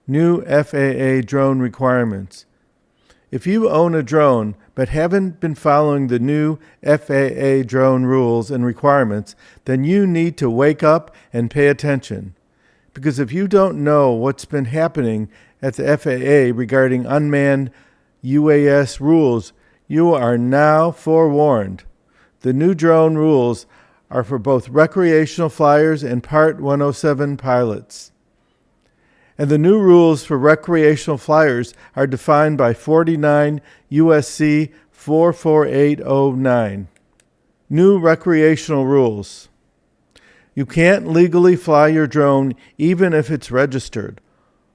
New FAA drone requirements. If you own a drone but haven't been following the new FAA drone rules and requirements, then you need to wake up and pay attention. Because if you don't know what's been happening at the FAA regarding unmanned UAS rules, you are now forewarned. The new drone rules are for both recreational flyers and Part 107 pilots. And the new rules for recreational flyers are defined by 49 USC 44809. New recreational rules. You can't legally fly your drone even if it's registered.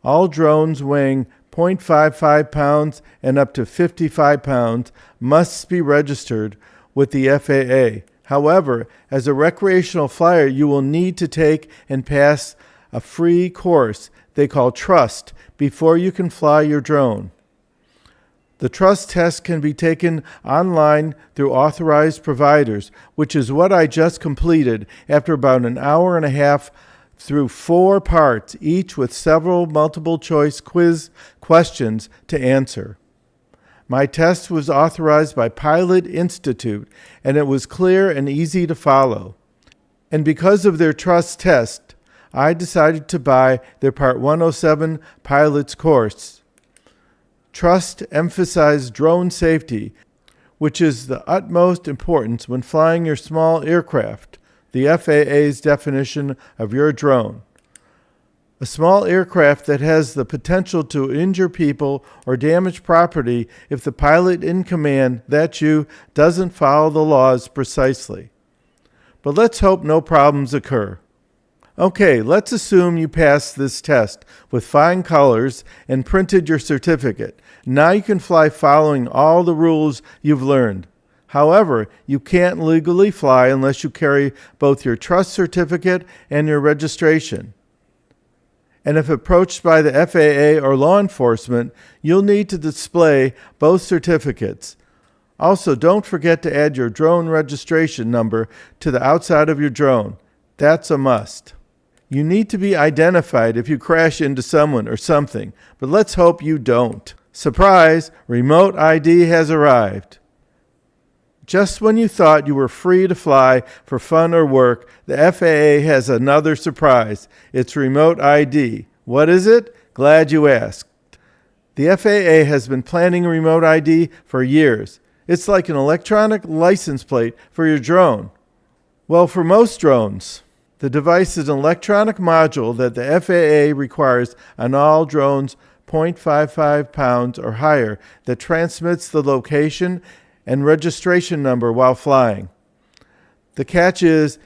All drones weighing 0.55 pounds and up to 55 pounds must be registered with the FAA. However, as a recreational flyer, you will need to take and pass a free course they call Trust before you can fly your drone. The Trust test can be taken online through authorized providers, which is what I just completed after about an hour and a half through 4 parts, each with several multiple choice quiz questions to answer. My test was authorized by Pilot Institute, and it was clear and easy to follow. And because of their Trust test, I decided to buy their Part 107 pilot's course. Trust emphasized drone safety, which is the utmost importance when flying your small aircraft, the FAA's definition of your drone. A small aircraft that has the potential to injure people or damage property if the pilot in command, that's you, doesn't follow the laws precisely. But let's hope no problems occur. Okay, let's assume you passed this test with fine colors and printed your certificate. Now you can fly following all the rules you've learned. However, you can't legally fly unless you carry both your trust certificate and your registration. And if approached by the FAA or law enforcement, you'll need to display both certificates. Also, don't forget to add your drone registration number to the outside of your drone. That's a must. You need to be identified if you crash into someone or something, but let's hope you don't. Surprise! Remote ID has arrived. Just when you thought you were free to fly for fun or work, the FAA has another surprise. It's remote ID. What is it? Glad you asked. The FAA has been planning remote ID for years. It's like an electronic license plate for your drone. Well, for most drones, the device is an electronic module that the FAA requires on all drones 0.55 pounds or higher that transmits the location and registration number while flying. The catch is,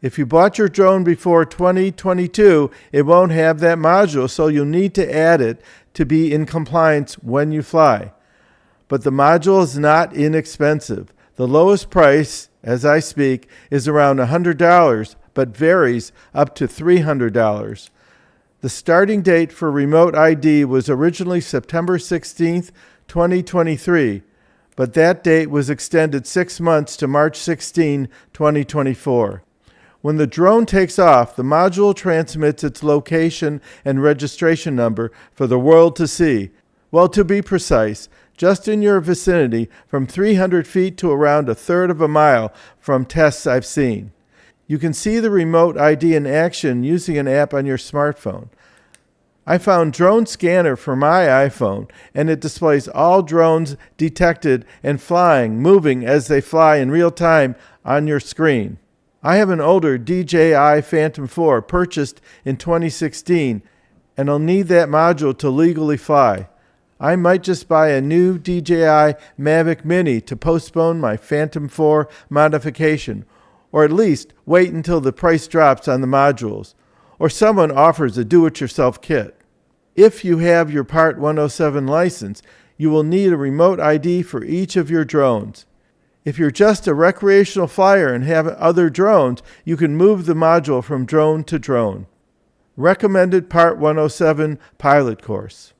if you bought your drone before 2022, it won't have that module, so you'll need to add it to be in compliance when you fly. But the module is not inexpensive. The lowest price, as I speak, is around $100, but varies up to $300. The starting date for remote ID was originally September 16th, 2023, but that date was extended 6 months to March 16, 2024. When the drone takes off, the module transmits its location and registration number for the world to see. Well, to be precise, just in your vicinity from 300 feet to around a third of a mile from tests I've seen. You can see the remote ID in action using an app on your smartphone. I found Drone Scanner for my iPhone, and it displays all drones detected and flying, moving as they fly in real time on your screen. I have an older DJI Phantom 4 purchased in 2016, and I'll need that module to legally fly. I might just buy a new DJI Mavic Mini to postpone my Phantom 4 modification, or at least wait until the price drops on the modules, or someone offers a do-it-yourself kit. If you have your Part 107 license, you will need a remote ID for each of your drones. If you're just a recreational flyer and have other drones, you can move the module from drone to drone. Recommended Part 107 pilot course.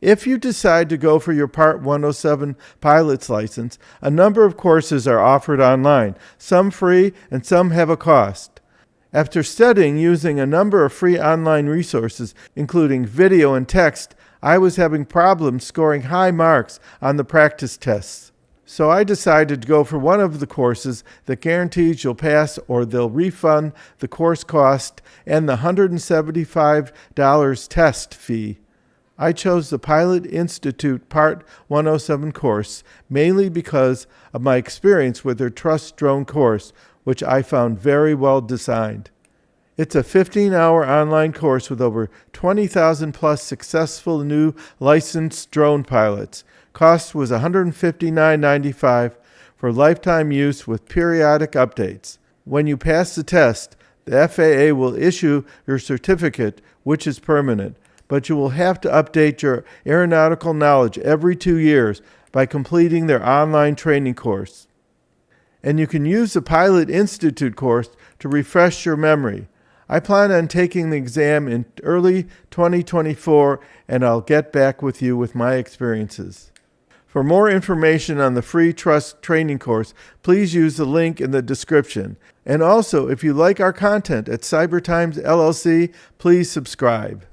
If you decide to go for your Part 107 pilot's license, a number of courses are offered online, some free and some have a cost. After studying using a number of free online resources, including video and text, I was having problems scoring high marks on the practice tests. So I decided to go for one of the courses that guarantees you'll pass or they'll refund the course cost and the $175 test fee. I chose the Pilot Institute Part 107 course mainly because of my experience with their Trust Drone course, which I found very well designed. It's a 15-hour online course with over 20,000 plus successful new licensed drone pilots. Cost was $159.95 for lifetime use with periodic updates. When you pass the test, the FAA will issue your certificate, which is permanent, but you will have to update your aeronautical knowledge every 2 years by completing their online training course. And you can use the Pilot Institute course to refresh your memory. I plan on taking the exam in early 2024, and I'll get back with you with my experiences. For more information on the free Trust training course, please use the link in the description. And also, if you like our content at Cyber Times LLC, please subscribe.